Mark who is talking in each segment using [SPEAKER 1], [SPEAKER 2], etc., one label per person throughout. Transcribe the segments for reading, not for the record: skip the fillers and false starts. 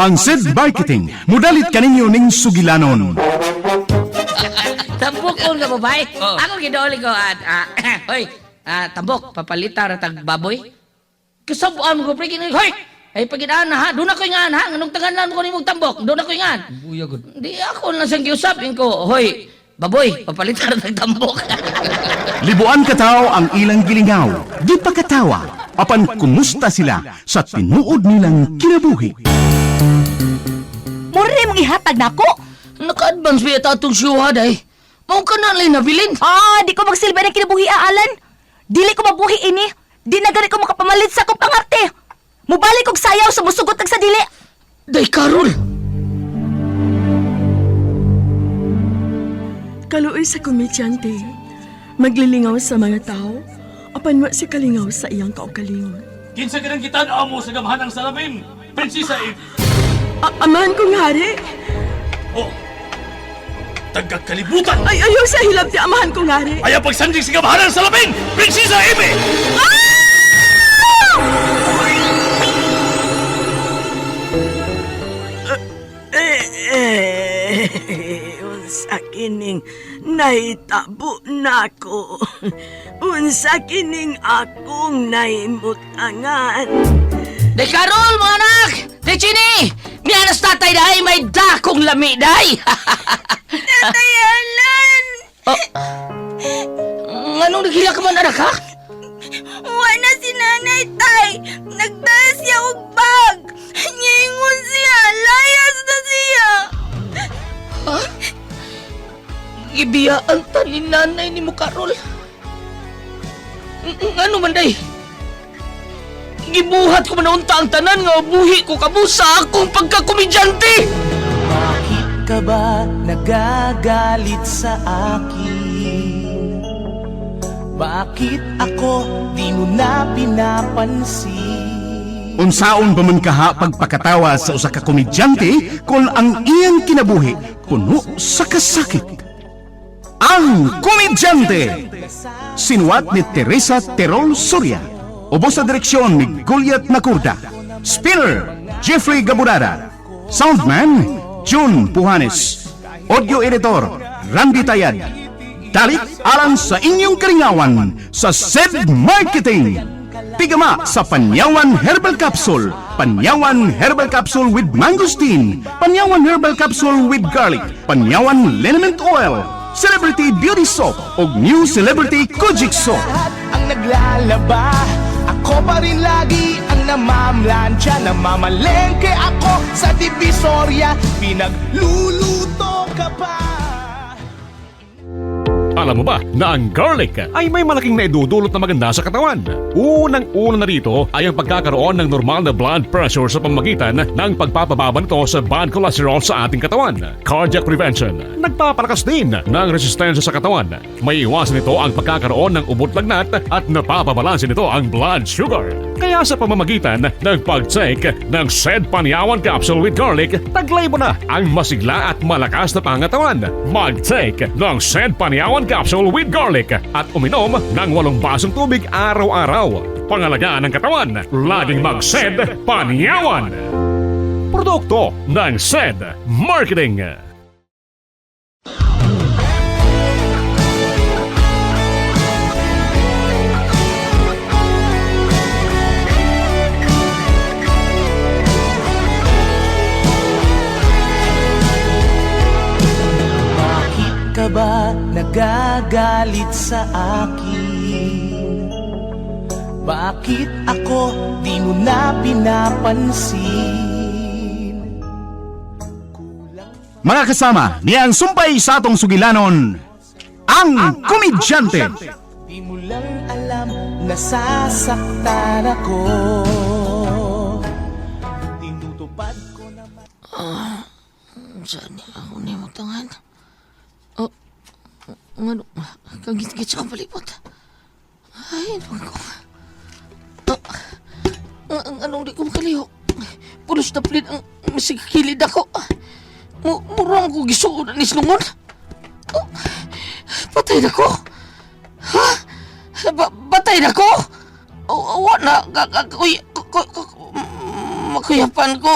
[SPEAKER 1] Ang SED Marketing, mudalit kaninyo ning sugilanon.
[SPEAKER 2] Tambok ko nga babae.
[SPEAKER 3] Oo.
[SPEAKER 2] Ako gidauli ko at hoy, tambok papalita ra tag baboy. Kasabuan mo ko pre kini hoy. Ay pagidaan na ha, doon ako ingan ha, nganong tanganan ko nimong tambok, doon ako ingan.
[SPEAKER 3] Buya gud.
[SPEAKER 2] Di ako na sang giusapin ko, hoy, baboy, papalita ra tag tambok.
[SPEAKER 1] Libuan katao ang ilang gilingaw, di pa katawa, apan kumusta sila sa tinuod nilang kinabuhi.
[SPEAKER 4] Mura rin mong ihatag na ako.
[SPEAKER 2] Naka-advance ba ito itong syuha day? Mau ka na lang nabilin.
[SPEAKER 4] Di ko magsilbi ng kinabuhi, Alan. Dili ko mabuhi ini. Di na gani ko makapamalit sa akong pangarte. Mubalik kog sayaw sa musugot sa dili.
[SPEAKER 2] Day, Carol!
[SPEAKER 5] Kaluoy sa komedyante, maglilingaw sa mga tao, apan wa si kalingaw sa iyang kaugalingon.
[SPEAKER 6] Kinsa ganang gitan-aw mo sa gamhanang salamin, Prinsesa Eve.
[SPEAKER 5] Amahan kong hari,
[SPEAKER 6] Oh, tagakalibutan!
[SPEAKER 5] ay ayaw sa hilab ti amahan kong hari.
[SPEAKER 6] Ayaw pagsandig sa gamhanang salamin, Prinsesa Eve!
[SPEAKER 5] Unsa kining naitabo nako. Unsa kining akong naimutangan.
[SPEAKER 2] Day, Carol, mga anak! Day, Chini! Miyanas tatay dahi, may dakong lami dahi!
[SPEAKER 5] Tatay Alan!
[SPEAKER 2] Anong naghila ka man, anak, ha?
[SPEAKER 5] Wala si nanay, tay. Nagdala siya og bag. Nyingon siya. Layas na siya.
[SPEAKER 2] Ha? Ibiyaan ta ni nanay ni mo, Carol. Ano man, day? Gibuhat ko manaunta ang tanan nga buhi ko kabusa akong pagkakomedyante!
[SPEAKER 7] Bakit ka ba nagagalit sa akin? Bakit ako di mo na pinapansin?
[SPEAKER 1] Unsaon ba man kaha pagpakatawa sa usa ka komedyante kung ang iyang kinabuhi puno sa kasakit? Ang Komedyante! Sinuwat ni Teresa Terol Soria. Ubos sa direksyon ni Goliath Macurda. Spinner, Jeffrey Gaburada. Soundman, June Puhanes. Audio editor, Randy Tayad. Dalit alang sa inyong karingawan sa SED Marketing. Pigama sa Panyawan Herbal Capsule. Panyawan Herbal Capsule with Mangosteen. Panyawan Herbal Capsule with Garlic. Panyawan Liniment Oil. Celebrity Beauty Soap o New Celebrity Kojic Soap.
[SPEAKER 7] Lahat ang naglalaba, ako pa rin lagi ang namamlansya. Namamalengke ako sa Divisoria, pinagluluto ka pa.
[SPEAKER 8] Alam mo ba na ang garlic ay may malaking naidudulot na maganda sa katawan? Unang-una na rito ay ang pagkakaroon ng normal na blood pressure sa pamamagitan ng pagpapababa nito sa bad cholesterol sa ating katawan. Cardiac prevention. Nagpapalakas din ng resistensya sa katawan. May iwasan nito ang pagkakaroon ng ubot lagnat at napapabalansin nito ang blood sugar. Kaya sa pamamagitan ng pag-take ng SED Panyawan Capsule with Garlic, taglay mo na ang masigla at malakas na pangatawan. Mag-take ng SED Panyawan Capsule with Garlic at uminom ng 8 basong tubig araw-araw. Pangalagaan ng katawan, laging mag-SED Panyawan. Produkto ng SED Marketing.
[SPEAKER 7] Ka ba nagagalit sa akin? Bakit ako di mo na pinapansin?
[SPEAKER 1] Mga kasama, niyang sumpay sa atong sugilanon, ang Komedyante.
[SPEAKER 7] Di mo lang alam, nasasaktan ako. Tinutupad ko naman.
[SPEAKER 2] Saan niya ako nimutangan? Ano? Kagit-git sa palipot. Ay, ano ko? Anong di ko makaliho? Pulos na pilit ang masigkilid ako. Murang ko gisuunan ni Slungon. Patay na ko? Ha? Patay na ko? Wala. Makuyapan ko.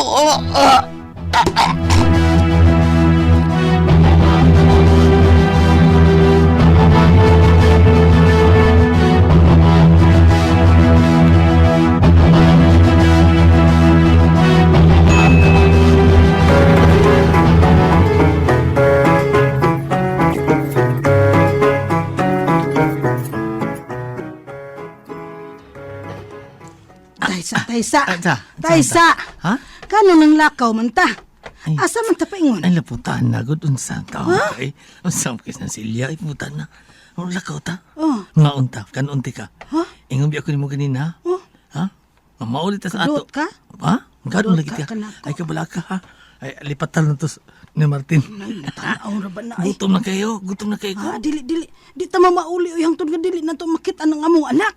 [SPEAKER 3] Taysa.
[SPEAKER 9] Asa?
[SPEAKER 3] Taysa.
[SPEAKER 9] Ha?
[SPEAKER 3] Kano nang lakaw man ta?
[SPEAKER 9] Ay.
[SPEAKER 3] Asa man ta paingon?
[SPEAKER 9] Ay, laputan na. Good unsa tao. Ay, unsa kis na silya. Iputan na. Ang lakaw ta.
[SPEAKER 3] Oh.
[SPEAKER 9] Nga unta. Kanunti ka.
[SPEAKER 3] Ha?
[SPEAKER 9] Ingon biya ko ni mo ganina.
[SPEAKER 3] Oh.
[SPEAKER 9] Ha? Maulit ta sa ato.
[SPEAKER 3] Kadot ka?
[SPEAKER 9] Ha? Kadot
[SPEAKER 3] Kadot
[SPEAKER 9] lagi
[SPEAKER 3] ka
[SPEAKER 9] ka.
[SPEAKER 3] kanako.
[SPEAKER 9] Ay, kabala ka ha. Ay, lipatan na to ni Martin.
[SPEAKER 3] Tanaw ra ba na ay?
[SPEAKER 9] Gutom na kayo. Gutom na kayo.
[SPEAKER 3] Ah, dili. Di ta mamauli o hangtod nga dili na to makita ng among anak.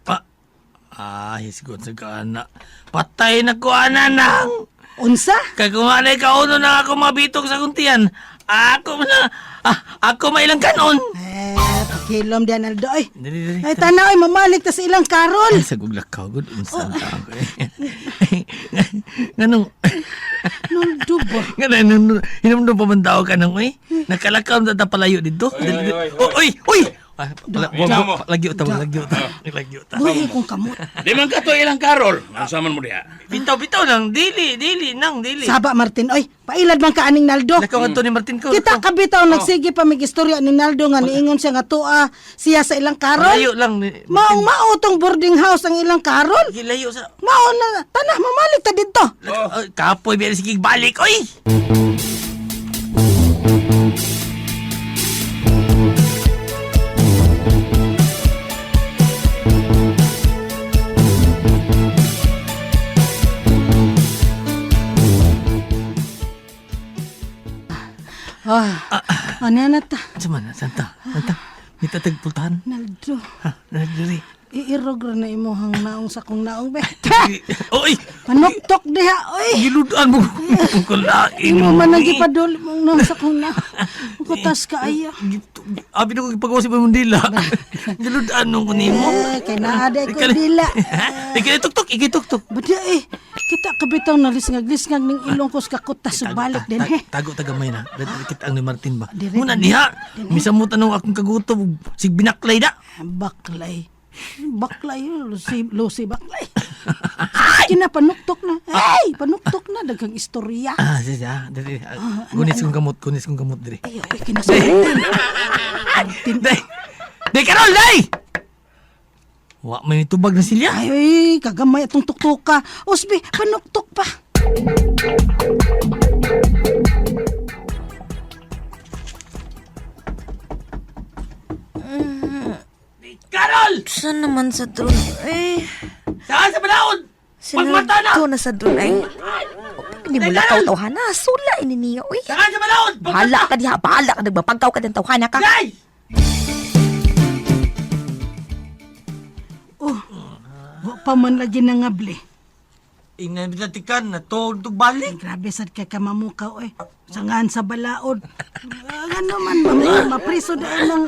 [SPEAKER 9] Ay, sigod sa kana. Patay na ko ananang.
[SPEAKER 3] Unsa?
[SPEAKER 9] Kaya kung anay kauno na ako mabitog sa kuntian, ako mailang kanon.
[SPEAKER 3] Pakilom di Analdo ay.
[SPEAKER 9] Dili.
[SPEAKER 3] Ay tanaw ay mamalik ta sa ilang karol.
[SPEAKER 9] Ay, sa guglakaw, good unsan ko Nganong,
[SPEAKER 3] Naldo ba?
[SPEAKER 9] nganong, hinamdong pa man tao ka nang, nakalakaw na palayo dito. Uy! Lagi utaw.
[SPEAKER 3] Buhi kong kamot.
[SPEAKER 6] Di man ka to ilang karol. Ang saman mo diha.
[SPEAKER 9] Bitaw lang, dili.
[SPEAKER 3] Saba Martin, oy, pailad man ka aning Naldo.
[SPEAKER 9] Lakaw Anthony Martin ko.
[SPEAKER 3] Kita kabitaw nagsige pa mig istorya ni Naldo nga niingon siya nga tuwa siya sa ilang karol.
[SPEAKER 9] Layo lang.
[SPEAKER 3] Maong mautong boarding house ang ilang karol.
[SPEAKER 9] Layo sa...
[SPEAKER 3] Mao na tanah mamalik ta dito.
[SPEAKER 9] Kapoy, biya sige balik, oy!
[SPEAKER 3] Ano na ta?
[SPEAKER 9] Saman, santa. Kita tagpultahan.
[SPEAKER 3] Naldo,
[SPEAKER 9] Ha, diri.
[SPEAKER 3] iirog ra na imuhang naong sa kong naong be.
[SPEAKER 9] Oy!
[SPEAKER 3] Panuktok diha, oy.
[SPEAKER 9] Giludan mo. Kulain
[SPEAKER 3] Imo
[SPEAKER 9] mo.
[SPEAKER 3] man ang gipadol mong naong sa kong naong. Kutas ka ayo.
[SPEAKER 9] Abi na ko ipagawa si Mamundila. Giludan nung kunimo.
[SPEAKER 3] Kay naade ko dila.
[SPEAKER 9] Ikituktok.
[SPEAKER 3] Badya kita kabitaw na lisngag ning ilong ko sa kutas sa balik din he.
[SPEAKER 9] Tago tagamay na. Kita ang ni Martin ba?
[SPEAKER 3] Dire.
[SPEAKER 9] Muna diha. Misa mo tanong akong kagutom. Sig binaklay da.
[SPEAKER 3] Baklay. Lucy Baklay. Panuktok na. Ay, panuktok na. Daghang istorya.
[SPEAKER 9] Siya. Diri. Kunis kong kamot diri.
[SPEAKER 3] Ay, kinasabitin.
[SPEAKER 9] Day Carol, day! Wa may tubag na silya.
[SPEAKER 3] Ay, kagamay atong tuktuka. Osbi, panuktok pa.
[SPEAKER 9] Carol!
[SPEAKER 5] Saan naman sa dron?
[SPEAKER 9] Saan sa balaod? Pagmata na!
[SPEAKER 5] Sinadto na sa dron ay. Hindi mo lakaw tawhana. Sula ini niya, uy.
[SPEAKER 9] Saan sa balaod?
[SPEAKER 5] Bahala ka diha. Bahala ka. Nagmapagkaw ka din tawhana ka.
[SPEAKER 9] Day!
[SPEAKER 3] Wa pa man lagi nangabli.
[SPEAKER 9] Inabitatikan na tog balik.
[SPEAKER 3] Grabe sad kay kamamukaw Sangan sa balaod. Ano man, mapriso dahil ng...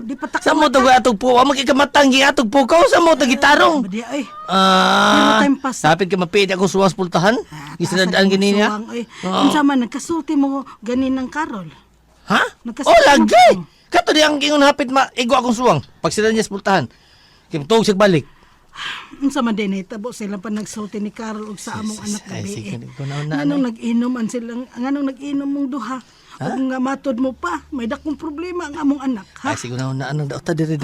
[SPEAKER 3] di patak.
[SPEAKER 9] Samo to atog po. Amo kikamatang giatog po ko. Samo to gitarong.
[SPEAKER 3] Badi ay. Pero time pass.
[SPEAKER 9] Sapit ka mapili ako suwas pultahan. Gisinadaan gini niya.
[SPEAKER 3] Unsa man nagkasulti mo ganin ng Carol.
[SPEAKER 9] Ha?
[SPEAKER 3] Nagkasulti
[SPEAKER 9] Oh, lagi!
[SPEAKER 3] mo.
[SPEAKER 9] Kato di ang ingon hapit igo akong suwang. Pag sila niya sa pultahan. Kimtog siya balik.
[SPEAKER 3] Unsa man din tabo sila pa nagsulti ni Carol ug sa among anak
[SPEAKER 9] Ay,
[SPEAKER 3] gabi.
[SPEAKER 9] sige, ko na una,
[SPEAKER 3] Nganong nag-inom an silang nganong nag-inom mong duha. Ug nga matod mo pa, may dakong problema ang among anak, ha?
[SPEAKER 9] Ay, siguro na ano daw. Dire.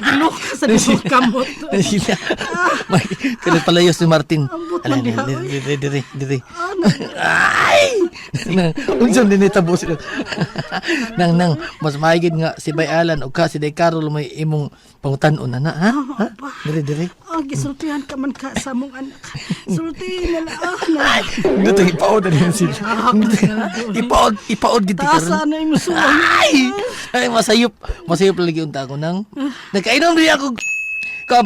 [SPEAKER 3] Gilo ka sa dito kamot.
[SPEAKER 9] Sila. Kaya palayos ni Martin.
[SPEAKER 3] Ambot man diha, oy.
[SPEAKER 9] Dire. Ay! Unsan din itabo sila. Nang, mas mahigid nga si Bay Alan o ka si Day Carol may imong pangutan-on na, ha? Ha? Dire.
[SPEAKER 3] Gisultihan ka man ka sa among anak. Sulti na lang.
[SPEAKER 9] Dito, ipaod na rin sila. Ipaod giti
[SPEAKER 3] Tasa
[SPEAKER 9] karon.
[SPEAKER 3] na yung suwang.
[SPEAKER 9] Ay, masayop lagi unta ako nang. Nagkainom rin ako.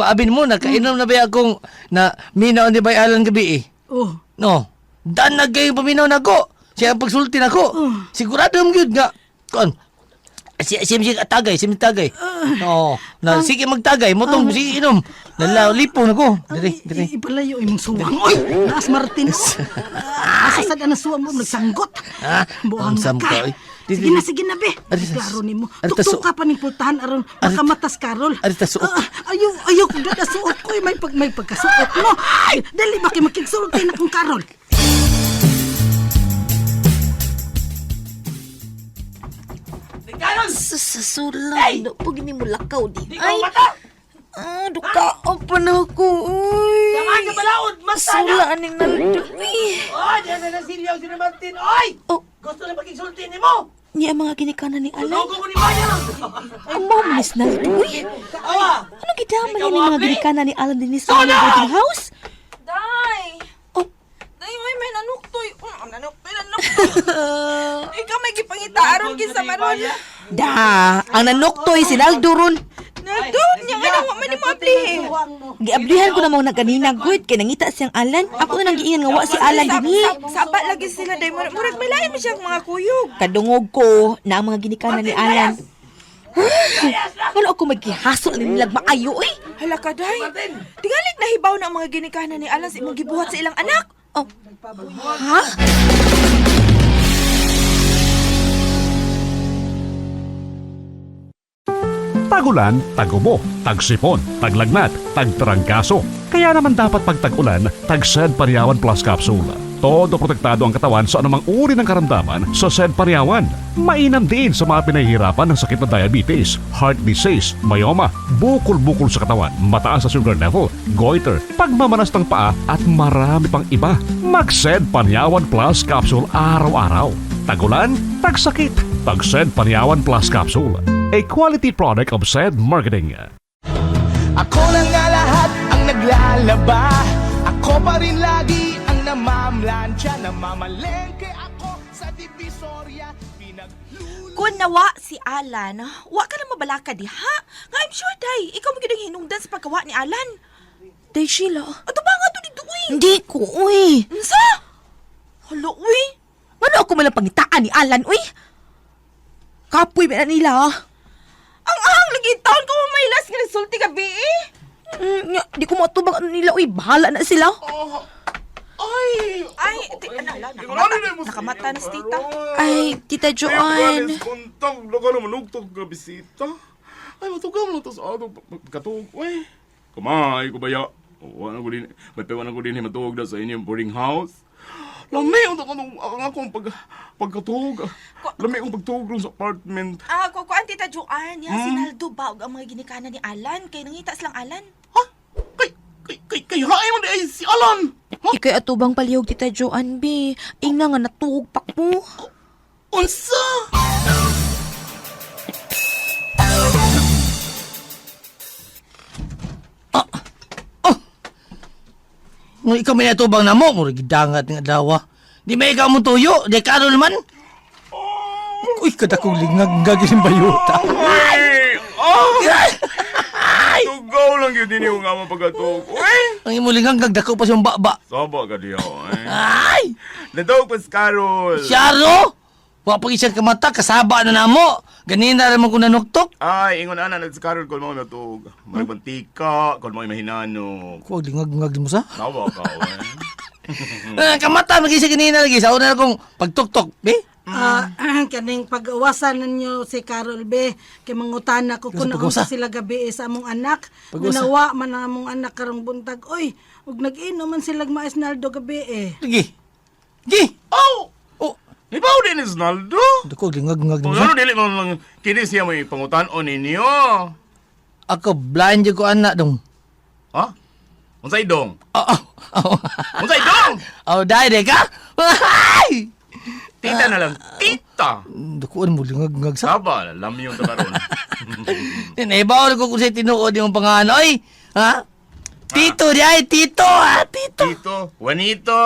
[SPEAKER 9] Abin mo, nagkainom na ba akong na minaw ni Bay Alan gabi
[SPEAKER 3] Oh,
[SPEAKER 9] No. Dan nagay paminaw na ko. Siya ang pagsulti na ko. Sigurado mo yun nga. Kon. Sige tagay. Oo. Na sige magtagay mo tong sige inom. Nalalipo na ko. Dire.
[SPEAKER 3] Ipalayo imong suwang. Oy, naas Martin. Asa sad ana suwang mo nagsanggot. Buang
[SPEAKER 9] Sam ka.
[SPEAKER 3] ka. Sige na be. Klaro nimo. Tuktok ka pa ning pultahan aron makamatas Karol.
[SPEAKER 9] Arita suot.
[SPEAKER 3] Ayaw ko dada suot ko may pagkasuot mo. Dali ba kay makigsulti na kong Karol.
[SPEAKER 4] Sasulan. Pag ini mo lakaw di. Ay. Dukaan pa na ako. Uy.
[SPEAKER 2] Yaman ka balaod,
[SPEAKER 4] Sulaan ni Naldo.
[SPEAKER 2] Oh, diyan na silyaw si Martin. Oy!
[SPEAKER 4] Oh,
[SPEAKER 2] Gusto na magigsulti ni mo!
[SPEAKER 4] niya mga ginikanan ni Alan.
[SPEAKER 2] Logo ko ni Bayan!
[SPEAKER 4] Ang mamalis Naldo. Uy.
[SPEAKER 2] Awa!
[SPEAKER 4] Ano gidama niya ni mga ginikanan ni Alan din sa boarding house?
[SPEAKER 5] Day!
[SPEAKER 4] Oh.
[SPEAKER 5] Day, may nanuktoy. Nanuktoy. Ikaw may gipangita aron kinsa maron.
[SPEAKER 4] Da, ang nanuktoy si Naldo ron.
[SPEAKER 5] Naldo, niya nga naman ni mo ablihe.
[SPEAKER 4] Giablihan ko na mga kanina, good, kaya nangita siyang Alan. Ako na nang giingan nga wa si Alan din eh.
[SPEAKER 5] Sabat lagi sila, Day. Murag may lahi mo siyang mga kuyog.
[SPEAKER 4] Kadungog ko na ang mga ginikanan ni Alan. Wala ako maghihasol ni nilag maayo eh.
[SPEAKER 5] Hala ka, Day. Tingalig nahibaw na ang mga ginikanan ni Alan sa imong gibuhat sa ilang anak.
[SPEAKER 4] Oh. Ha?
[SPEAKER 8] Tagulan, tagubo, tagsipon, taglagnat, tagtarangkaso. Kaya naman dapat pag tag-ulan, tag-Sed Pariawan Plus Capsule. Todo protektado ang katawan sa anumang uri ng karamdaman sa Sed Pariawan. Mainam din sa mga pinahihirapan ng sakit na diabetes, heart disease, myoma, bukol-bukol sa katawan, mataas sa sugar level, goiter, pagmamanas ng paa at marami pang iba. Mag-Sed Pariawan Plus Capsule araw-araw. Tagulan, tagsakit, tag-Sed Pariawan Plus Capsule. A quality product of Sed Marketing.
[SPEAKER 7] Ako na nga lahat ang naglalaba. Ako pa rin lagi ang namamlansya. Namamalengke ako sa Divisoria.
[SPEAKER 5] Kung nawa si Alan, wa ka na mabalaka di ha? Nga I'm sure, Day, ikaw magiging hinungdan sa pagkawa ni Alan.
[SPEAKER 4] Day Sheila.
[SPEAKER 5] Ato ba nga to dito, uy?
[SPEAKER 4] Hindi ko, uy.
[SPEAKER 5] Unsa? Hala, uy?
[SPEAKER 4] Ano ako malang pangitaan ni Alan, uy? Kapoy ba na nila, ah?
[SPEAKER 5] Ang ahang lagi taon ko mamaylas nga nagsulti gabi eh.
[SPEAKER 4] Di ko matubang ano nila, uy. Bahala na sila.
[SPEAKER 5] Ay, nakamata na si tita.
[SPEAKER 4] Ay, Tita Joanne.
[SPEAKER 6] Kontang, laga naman nugtog ka bisita. Ay, matugam lang to sa ato pagkatug. Uy, kamay ko baya. Wala ko din, may pewan ko din matugog na sa inyong boarding house. Lami ang akong pagkatug. Lami akong pagtugog sa apartment.
[SPEAKER 5] Kuan tita Joanne, ya si Naldo ba og ang mga ginikanan ni Alan kay nangita silang Alan.
[SPEAKER 6] Ha? Kay haay man di ay si Alan. Ha?
[SPEAKER 4] Ikay atubang palihog, Tita Joanne, B. Ina nga natuog pak mo.
[SPEAKER 6] Unsa?
[SPEAKER 9] Nung ikaw may natubang na mo, mura gidangat ng adawa. Di may ikaw mo tuyo, di ka ano naman. Uy, kadakong lingag gagawin bayuta.
[SPEAKER 6] Tugaw lang yun din yung nga mapagkatug. Uy!
[SPEAKER 9] Ang imo lingag gagdako pa siyang baba.
[SPEAKER 6] Saba ka diyaw, eh.
[SPEAKER 9] Ay!
[SPEAKER 6] Nadawag pa si Carol.
[SPEAKER 9] Syaro! Wapag isang kamata, kasaba na namo. Ganina rin mo kung nanuktok.
[SPEAKER 6] Ay, ingon ana nag si Carol kung mga natug. Maragbantika, kung mga mahinanog.
[SPEAKER 9] Kuwag lingag mo sa.
[SPEAKER 6] Sawa ka, eh.
[SPEAKER 9] Kamata, mag-isa ganina lagi. Sa una na kong pagtuktok, be?
[SPEAKER 3] Kaning pag-awasan ninyo si Carol B. Kay mangutana ko kung
[SPEAKER 9] Pag-uwasa?
[SPEAKER 3] sila gabi sa among anak.
[SPEAKER 9] Pag-uwasa?
[SPEAKER 3] Ginawa man ang among anak karong buntag. Oy, ug nag-inom man sila mais Naldo gabi eh.
[SPEAKER 9] Lagi. Lagi!
[SPEAKER 6] Oh!
[SPEAKER 9] Oh!
[SPEAKER 6] Ibaw din is Naldo.
[SPEAKER 9] Dako, lingag mo
[SPEAKER 6] Kung
[SPEAKER 9] sa.
[SPEAKER 6] ano dili mo lang kini siya may pangutan o ninyo.
[SPEAKER 9] Ako, blind yung ko anak dong.
[SPEAKER 6] Ha? Unsay dong?
[SPEAKER 9] Oh.
[SPEAKER 6] Unsay dong?
[SPEAKER 9] Oh, dahil ka? Ay!
[SPEAKER 6] Tita na lang. Tita.
[SPEAKER 9] Dako, ano mo lingag sa.
[SPEAKER 6] Saba, alam yung tabaron.
[SPEAKER 9] Naibaw ko kung sa'yo tinuod yung panganoy. Ha? Tito, diay, tito, ha? Tito.
[SPEAKER 6] Tito, Juanito.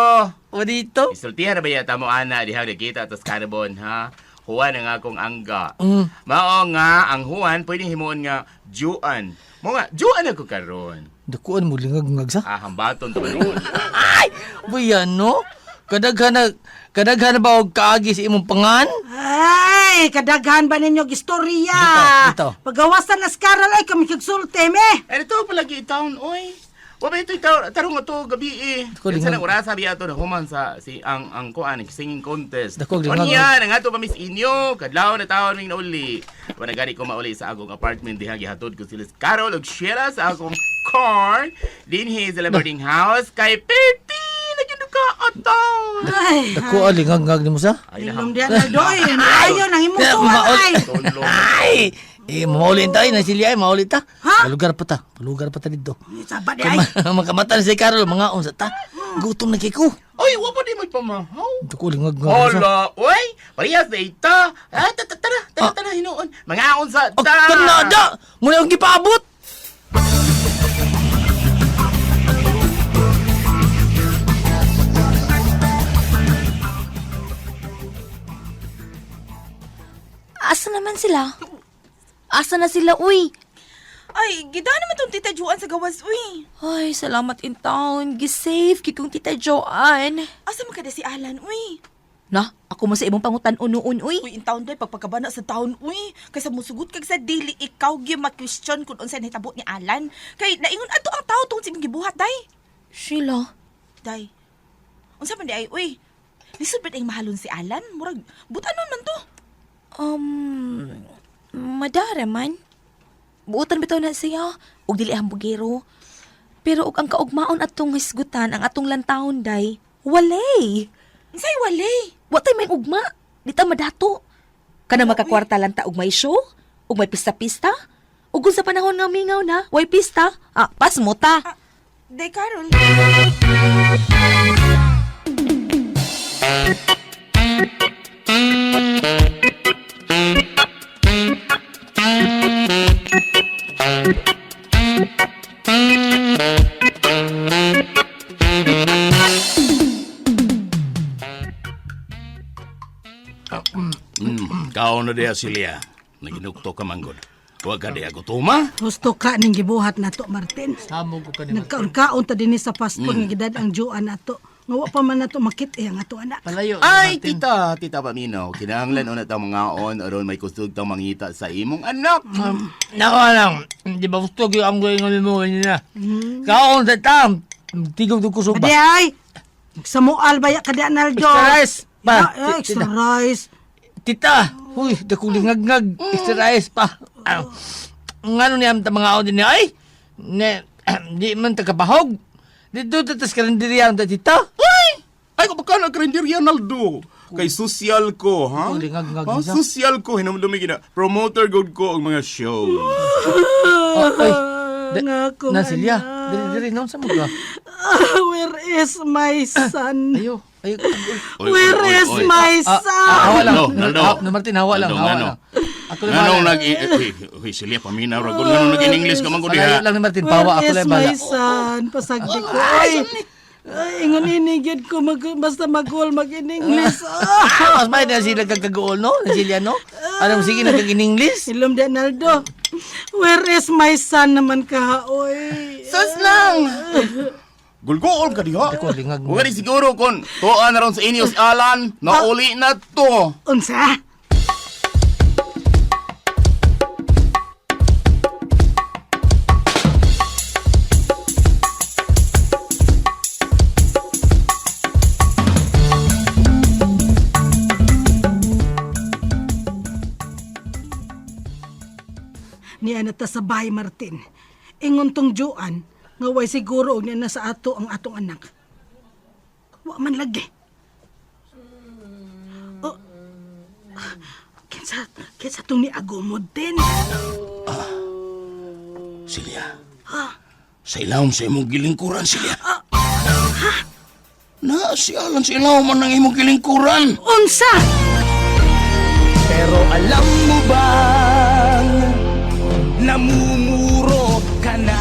[SPEAKER 9] O dito?
[SPEAKER 6] Isultihan na ba yata mo, ana, di ha, nakita, tas kanabon, ha? Juan ang akong angga.
[SPEAKER 9] Mm.
[SPEAKER 6] Mao nga, ang Juan, pwedeng himuon nga, Juan. Mo nga, Juan ako karon.
[SPEAKER 9] Dako, ano mo lingag sa.
[SPEAKER 6] Hambaton to ba noon?
[SPEAKER 9] Ay! Buyan, no? Kadaghan na ba og kaagi sa imong pangan?
[SPEAKER 3] Ay, Ay, kadaghan ba ninyo istorya?
[SPEAKER 9] Dito.
[SPEAKER 3] Pagawasan na Carol ay kami kagsulti me.
[SPEAKER 6] Eh, ito palagi itaon, oy. Wala ito tarong ito gabi eh.
[SPEAKER 9] Dako,
[SPEAKER 6] Kasi
[SPEAKER 9] lingag.
[SPEAKER 6] nang orasa biya ito na human sa ang kuan singing contest.
[SPEAKER 9] Dako,
[SPEAKER 6] O
[SPEAKER 9] lingag.
[SPEAKER 6] niya, nang ato pa miss inyo. Kadlaw na taon ming nauli. Wanagani ko mauli sa akong apartment diha gihatod ko sila Carol ug Sheila sa akong car. Dinhi sa boarding house kay Pepe. Nagduka ataw.
[SPEAKER 3] Ay,
[SPEAKER 9] Dako alingag-ngag nimo sa?
[SPEAKER 6] Ay,
[SPEAKER 3] ilom diyan na doy. Ayaw nang imong
[SPEAKER 9] Kaya,
[SPEAKER 3] suwat
[SPEAKER 9] maol-
[SPEAKER 3] ay.
[SPEAKER 6] Tolo.
[SPEAKER 9] Ay! Maulin tayo na silya ay maulin ta.
[SPEAKER 3] Ha?
[SPEAKER 9] Palugar pa ta. Palugar pa ta dito.
[SPEAKER 3] Sabad ay.
[SPEAKER 9] Makamata na si Carol, mga unsa ta. Gutom na kiko.
[SPEAKER 6] Oy, wa pa di magpamahaw.
[SPEAKER 9] Dako alingag-ngag nimo sa.
[SPEAKER 6] Hala, oy, parehas na ita. Tara, hinuon. Mga unsa
[SPEAKER 9] Oh,
[SPEAKER 6] ta.
[SPEAKER 9] kanada! Muna yung gipaabot!
[SPEAKER 4] Asa naman sila? Asa na sila, uy?
[SPEAKER 5] Ay, gida naman tong Tita Juan sa gawas, uy.
[SPEAKER 4] Ay, salamat in town. Gisave kikong Tita Joanne.
[SPEAKER 5] Asa man kada si Alan, uy.
[SPEAKER 4] Na, ako mo sa imong pangutan unuun, uy.
[SPEAKER 5] Uy, in town day, pagpagkabana sa town, uy. Kaysa musugot kag sa dili, ikaw gyud ma-question kung unsa nahitabo ni Alan. Kay naingon ato ang tao tungod sa imong gibuhat, day.
[SPEAKER 4] Sheila,
[SPEAKER 5] Day. Unsa man di ay, uy. Lisod ba ang mahalon si Alan? Murag, butanon man to.
[SPEAKER 4] madara man. Buutan bitaw na siya, ug dili ang bugero. Pero ug ang kaugmaon atong hisgutan ang atong lantawon, day, walay.
[SPEAKER 5] Unsay wali?
[SPEAKER 4] Watay may ugma, di ta madato. Kana makakwarta lang ta og may show, ug may pista-pista. Ug kung sa panahon nga mingaw na, way pista, pas mo ta.
[SPEAKER 5] Day, Carol.
[SPEAKER 6] Kao na diya Silya. Naginukto ka manggod. Huwag ka diya gutuma.
[SPEAKER 3] Gusto ka ning gibuhat na to, Martin.
[SPEAKER 9] Samog ko kanina.
[SPEAKER 3] Nagkaon-kaon ta dinhi sa paspor nga gidad ang Joan nato. Nga wa pa man nato makit ang ato anak.
[SPEAKER 9] Palayo.
[SPEAKER 6] Ay,
[SPEAKER 9] Martin.
[SPEAKER 6] tita Paminaw. Kinahanglan una ta mga on aron may kusog tang mangita sa imong anak.
[SPEAKER 9] Nako lang. Di ba gusto ko ang gawin ng mo niya? Kaon sa tam. Tigong ko
[SPEAKER 3] Adi
[SPEAKER 9] suba.
[SPEAKER 3] ay. Sa mual baya kada Naldo.
[SPEAKER 9] Extra rice. Pa.
[SPEAKER 3] Ay, extra rice.
[SPEAKER 9] Tita. Uy, dako lingag-ngag. Extra rice pa. Ngano niya ang mga audio niya? Ay! Di man tagapahog. Dito tatas karindiriya ang tita.
[SPEAKER 6] Ay, kapag nagkarinderya, Naldo. Kay social ko, ha?
[SPEAKER 9] Oh, lingag-ngag
[SPEAKER 6] Ha?
[SPEAKER 9] niya.
[SPEAKER 6] Social ko, hinamdumi gina. Promoter good ko ang mga show.
[SPEAKER 9] Ay.
[SPEAKER 3] Nga kong
[SPEAKER 9] Nasilya.
[SPEAKER 3] anak.
[SPEAKER 9] Diri, naon sa mga.
[SPEAKER 3] Where is my son?
[SPEAKER 9] Ayo. Ayo.
[SPEAKER 3] Where is my son?
[SPEAKER 9] Hawa lang.
[SPEAKER 6] Naldo.
[SPEAKER 9] Na Martin, hawa lang.
[SPEAKER 6] Naldo,
[SPEAKER 9] Hawa
[SPEAKER 6] ngano?
[SPEAKER 9] lang. Ako lang
[SPEAKER 6] Nganong
[SPEAKER 9] bahala.
[SPEAKER 6] Uy, Silya, paminaw. Ragon, nganong nag-in-English ka man ko
[SPEAKER 9] Palayo
[SPEAKER 6] diha.
[SPEAKER 9] lang ni Martin. Pawa. Ako
[SPEAKER 3] Where is
[SPEAKER 9] lang
[SPEAKER 3] my
[SPEAKER 9] bahala.
[SPEAKER 3] son? Pasagdi ko. Ay, ingon inigid ko basta mag-all mag-in-English.
[SPEAKER 9] Mas may na sila kagagool, no? Na sila, no? Alam, sige, nagkag-in-English.
[SPEAKER 3] Ilom de Naldo. Where is my son naman ka? Oy.
[SPEAKER 6] Sus lang! Gulgool ka diha.
[SPEAKER 9] Ako, lingag mo.
[SPEAKER 6] Huwag ka di siguro kung tuan na ron sa inyo si Alan, nauli na to.
[SPEAKER 3] Unsa? Niya na ta sa bahay, Martin. Ingon tong Joan, nga way siguro og niya na sa ato ang atong anak. Wa man lagi. Oh. Kinsa tong ni Agumod din.
[SPEAKER 6] Silya, sa ilawom sa imong gilingkuran, Silya. Na, si Alan sa ilawom man ng imong gilingkuran.
[SPEAKER 3] Unsa?
[SPEAKER 7] Pero alam mo bang namumuro ka na?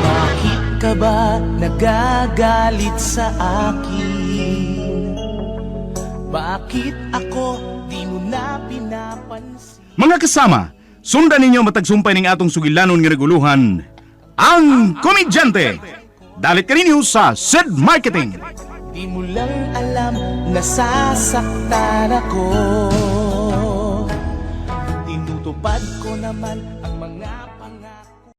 [SPEAKER 7] Bakit ka ba nagagalit sa akin? Bakit ako di mo na pinapansin?
[SPEAKER 1] Mga kasama, sundan ninyo matagsumpay ning atong sugilanon nga reguluhan, ang komedyante. Dalit kaninyo sa Sid Marketing.
[SPEAKER 7] Di mo lang alam, nasasaktan ako. Tinutupad ko naman ang mga pangako.